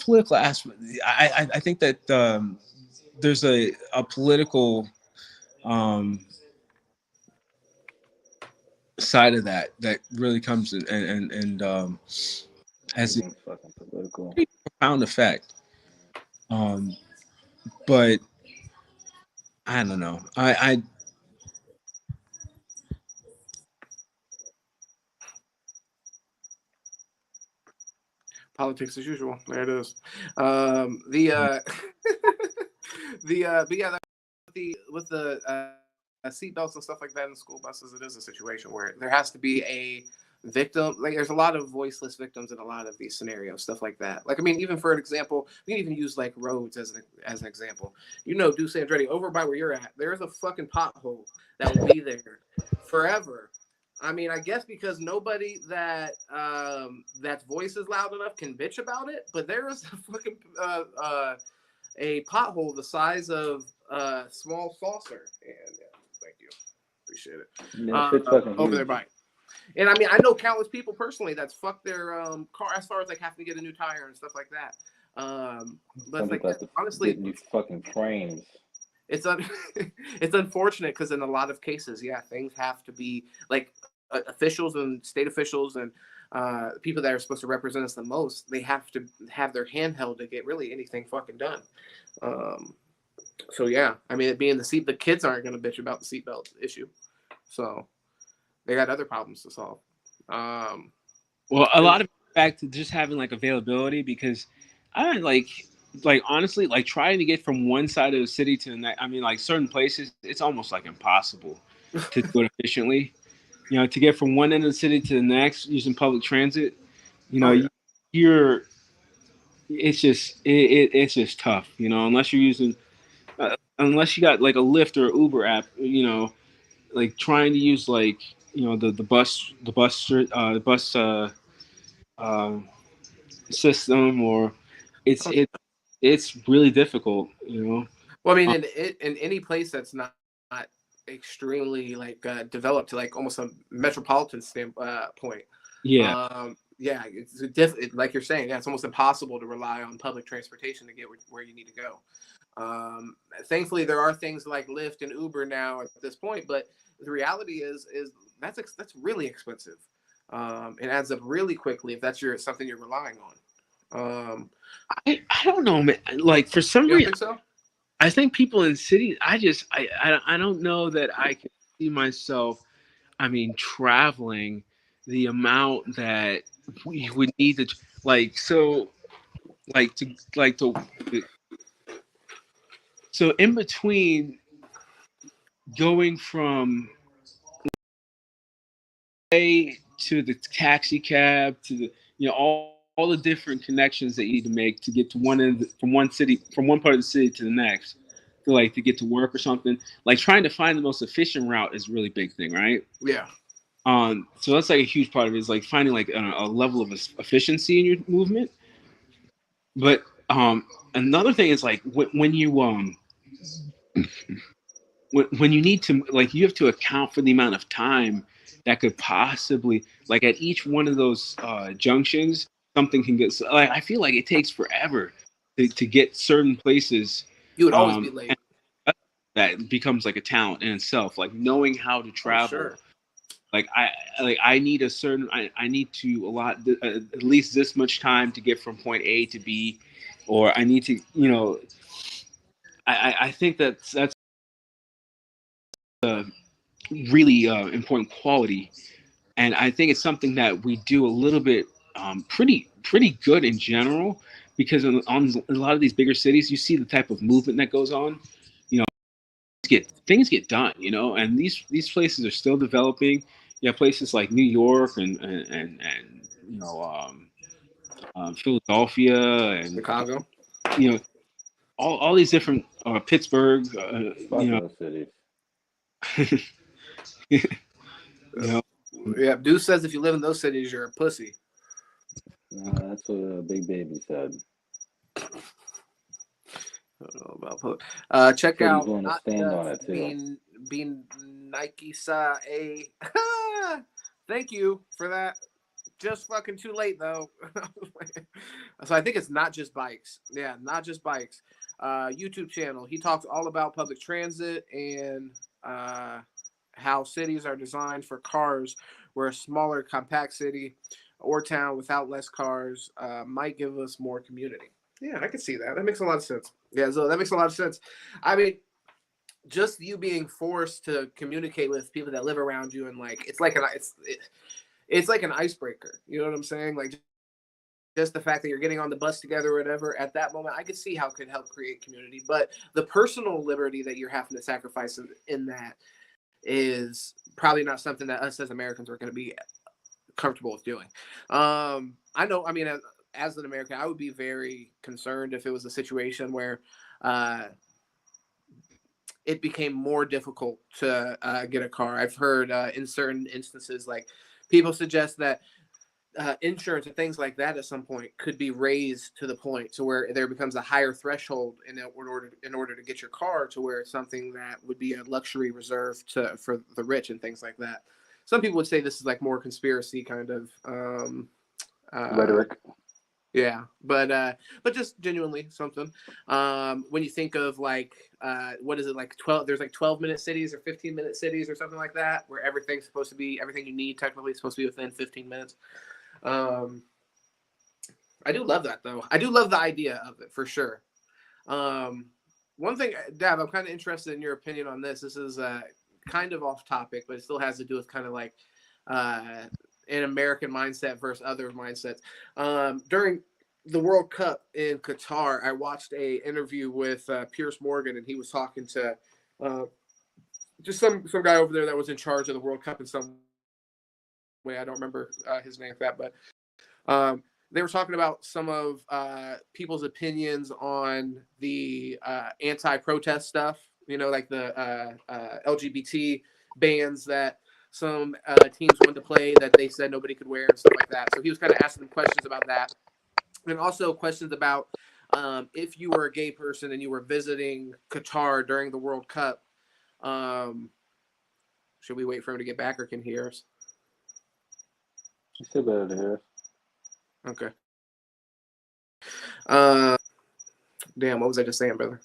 political aspect. I think that there's a political side of that really comes and has a pretty profound effect. But I don't know. I Politics as usual. There it is. But yeah, with the seatbelts and stuff like that in school buses, it is a situation where there has to be a victim. Like, there's a lot of voiceless victims in a lot of these scenarios, stuff like that. Like, I mean, even for an example, we can even use like roads as an example. Deuce Andretti, over by where you're at, there's a fucking pothole that will be there forever. I mean, I guess because nobody that that's voice is loud enough can bitch about it, but there is a fucking a pothole the size of a small saucer. And yeah, thank you, appreciate it. Yeah, shit's fucking Over huge. their bike. And I mean, I know countless people personally that's fucked their car as far as like having to get a new tire and stuff like that. But Some like people have to honestly, get new fucking frames. it's it's unfortunate because in a lot of cases, yeah, things have to be like officials and state officials and people that are supposed to represent us the most. They have to have their handheld to get really anything fucking done. So yeah, I mean, it being the kids aren't going to bitch about the seatbelt issue, so they got other problems to solve. Well, a lot of it back to just having like availability, because I don't like honestly, like trying to get from one side of the city to the next. I mean, like certain places, it's almost like impossible to do it efficiently. You know, to get from one end of the city to the next using public transit, you know, you're it's just it's just tough. You know, unless you're using unless you got like a Lyft or Uber app, you know, like trying to use like, you know, the bus system, or it's really difficult, you know. Well, I mean, in any place that's not extremely like developed to like almost a metropolitan point. Yeah. Yeah, it's like you're saying, yeah, it's almost impossible to rely on public transportation to get where you need to go. Thankfully, there are things like Lyft and Uber now at this point, but the reality is that's really expensive. It adds up really quickly if that's something you're relying on. I don't know, man. Like for some You don't reason, think so? I think people in cities. I don't know that I can see myself. I mean, traveling the amount that we would need to like to so in between going from A to the taxi cab to the, you know, all the different connections that you need to make to get to from one part of the city to the next, to get to work or something. Like trying to find the most efficient route is a really big thing, right? Yeah. So that's like a huge part of it, is like finding like a level of efficiency in your movement. But another thing is like when you when you need to, like, you have to account for the amount of time that could possibly, like, at each one of those junctions, something can get, like, I feel like it takes forever to get certain places. You would always be late. That becomes like a talent in itself, like knowing how to travel. Sure. Like I need I need to allot at least this much time to get from point A to B, or I need to, you know, I think that's a really important quality, and I think it's something that we do a little bit pretty good in general, because on a lot of these bigger cities, you see the type of movement that goes on. You know, things get done. You know, and these places are still developing. You have places like New York and you know, Philadelphia and Chicago. You know, all these different Pittsburgh. Fuck You know, those cities. you know. Yeah, Deuce says if you live in those cities, you're a pussy. That's what Big Baby said. I don't know about check Said out he's willing to stand on it too. being Nike sa a. Thank you for that. Just fucking too late though. So I think it's not just bikes. Yeah, not just bikes. YouTube channel. He talks all about public transit and how cities are designed for cars, where a smaller compact city or town without less cars might give us more community. Yeah, I can see that. That makes a lot of sense. Yeah, so that makes a lot of sense. I mean, just you being forced to communicate with people that live around you, and like it's like it's like an icebreaker. You know what I'm saying? Like just the fact that you're getting on the bus together or whatever at that moment, I could see how it could help create community. But the personal liberty that you're having to sacrifice in that is probably not something that us as Americans are going to be comfortable with doing. I know, I mean, as an American, I would be very concerned if it was a situation where it became more difficult to get a car. I've heard in certain instances, like people suggest that insurance and things like that at some point could be raised to the point to where there becomes a higher threshold in order to get your car, to where it's something that would be a luxury reserved for the rich and things like that. Some people would say this is like more conspiracy kind of rhetoric. Yeah, but just genuinely something. When you think of like what is it, like 12? There's like 12-minute cities or 15-minute cities or something like that, where everything's supposed to be, everything you need technically is supposed to be within 15 minutes. I do love that though. I do love the idea of it for sure. One thing, Dab, I'm kind of interested in your opinion on this. This is kind of off topic, but it still has to do with kind of like an American mindset versus other mindsets. During the World Cup in Qatar, I watched a interview with Piers Morgan, and he was talking to just some guy over there that was in charge of the World Cup in some way. I don't remember his name for that, but they were talking about some of people's opinions on the anti-protest stuff, you know, like the LGBT bans that some teams wanted to play that they said nobody could wear and stuff like that. So he was kind of asking them questions about that. And also questions about if you were a gay person and you were visiting Qatar during the World Cup, should we wait for him to get back, or can he hear us? You still better to hear us. Okay. Damn, what was I just saying, brother?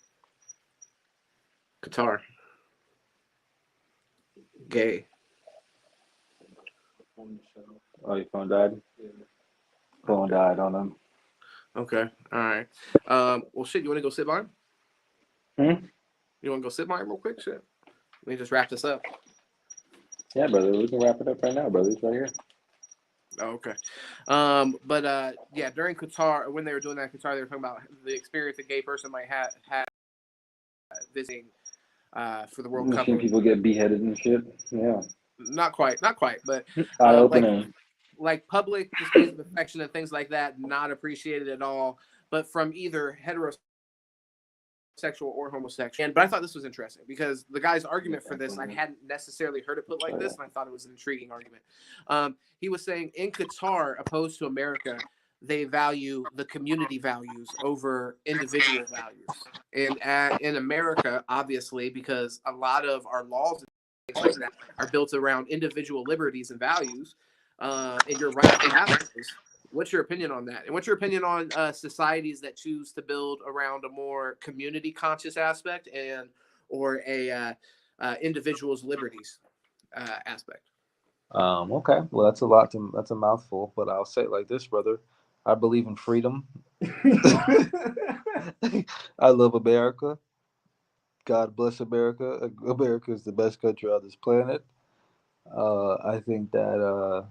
Qatar. Gay. Oh, your phone died? Yeah. Phone died on him. Okay. All right. Well, shit, you want to go sit by him? You want to go sit by him real quick? Shit. Let me just wrap this up. Yeah, brother. We can wrap it up right now, brother. He's right here. Oh, okay. Yeah, during Qatar, when they were doing that in Qatar, they were talking about the experience a gay person might have visiting for the World Cup. Seeing people get beheaded and shit. Yeah. Not quite, but eye-opening. like public displays of affection and things like that, not appreciated at all, but from either heterosexual or homosexual. But I thought this was interesting because the guy's argument for this, I hadn't necessarily heard it put like this, and I thought it was an intriguing argument. He was saying in Qatar, opposed to America, they value the community values over individual values. And in America, obviously, because a lot of our laws and things like that are built around individual liberties and values, and your right to have those. What's your opinion on that? And what's your opinion on societies that choose to build around a more community conscious aspect or a individual's liberties aspect? Okay, well, that's a mouthful, but I'll say it like this, brother. I believe in freedom. I love America. God bless America. America is the best country on this planet. I think that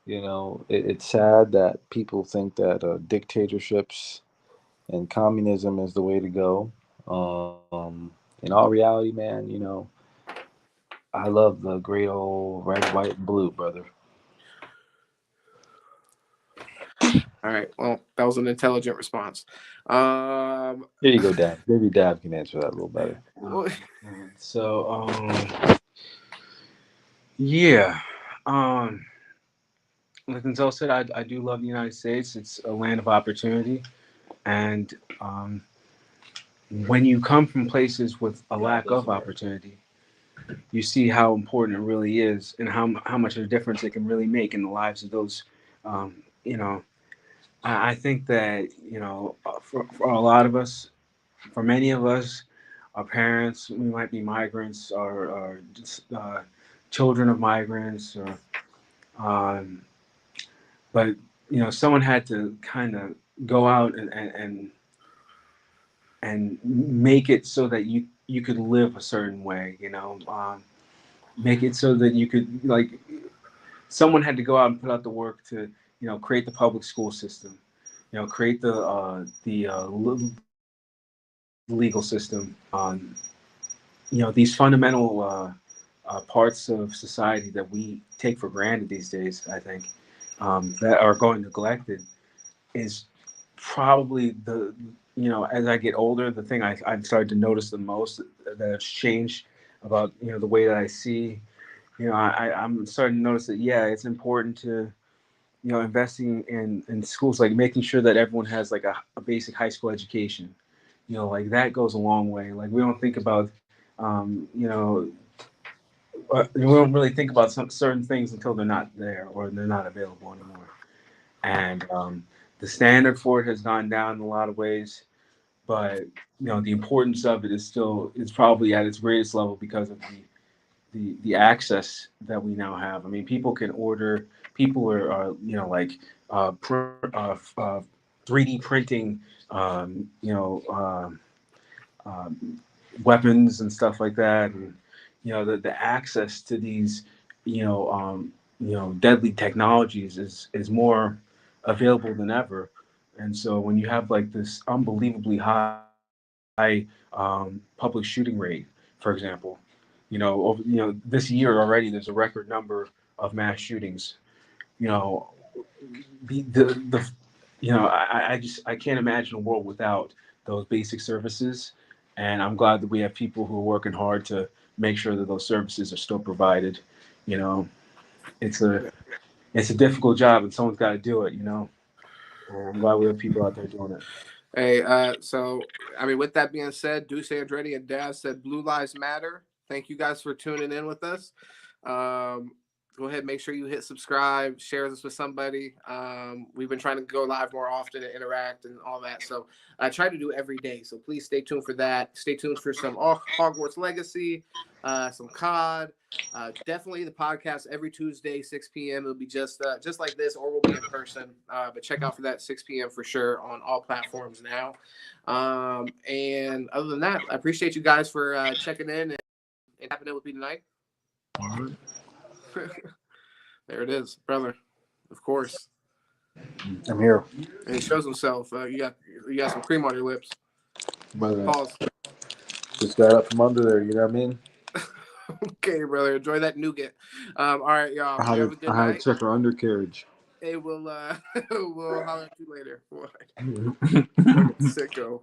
it's sad that people think that dictatorships and communism is the way to go. In all reality, man, I love the great old red, white, and blue, brother. All right. Well, that was an intelligent response. Here you go, Dab. Maybe Dab can answer that a little better. So, yeah. Like Denzel said, I do love the United States. It's a land of opportunity. And when you come from places with a lack of opportunity, you see how important it really is and how much of a difference it can really make in the lives of those, I think that, for a lot of us, for many of us, our parents, we might be migrants or just children of migrants, or, but someone had to kind of go out and make it so that you could live a certain way, make it so that you could, like, someone had to go out and put out the work to, create the public school system, create the legal system, these fundamental parts of society that we take for granted these days, I think, that are going neglected, is probably as I get older, the thing I've started to notice the most that has changed about, the way that I see, I'm starting to notice that, yeah, it's important to investing in schools, like making sure that everyone has like a basic high school education, like that goes a long way. Like we don't think about, we don't really think about some certain things until they're not there or they're not available anymore. And the standard for it has gone down in a lot of ways, but the importance of it is probably at its greatest level because of the access that we now have. I mean, people can order. People are 3D printing, weapons and stuff like that, and the access to these deadly technologies is more available than ever. And so when you have like this unbelievably high public shooting rate, for example, this year already there's a record number of mass shootings. You know, the I can't imagine a world without those basic services, and I'm glad that we have people who are working hard to make sure that those services are still provided. You know, it's a difficult job, and someone's got to do it. And I'm glad we have people out there doing it. Hey, so I mean, with that being said, Duce Andretti and Daz said Blue Lives Matter. Thank you guys for tuning in with us. Go ahead, make sure you hit subscribe, share this with somebody. We've been trying to go live more often and interact and all that. So I try to do every day. So please stay tuned for that. Stay tuned for some Hogwarts Legacy, some COD. Definitely the podcast every Tuesday, 6 p.m. It'll be just like this, or we'll be in person. But check out for that 6 p.m. for sure on all platforms now. And other than that, I appreciate you guys for checking in and tapping in with me tonight. There it is, brother. Of course, I'm here. and he shows himself. You got some cream on your lips. Brother, Pause. just got up from under there. You know what I mean? Okay, brother. Enjoy that nougat. All right, y'all. I Have a good had night. to check her undercarriage. Hey, we'll holler at you later. Boy. Sicko.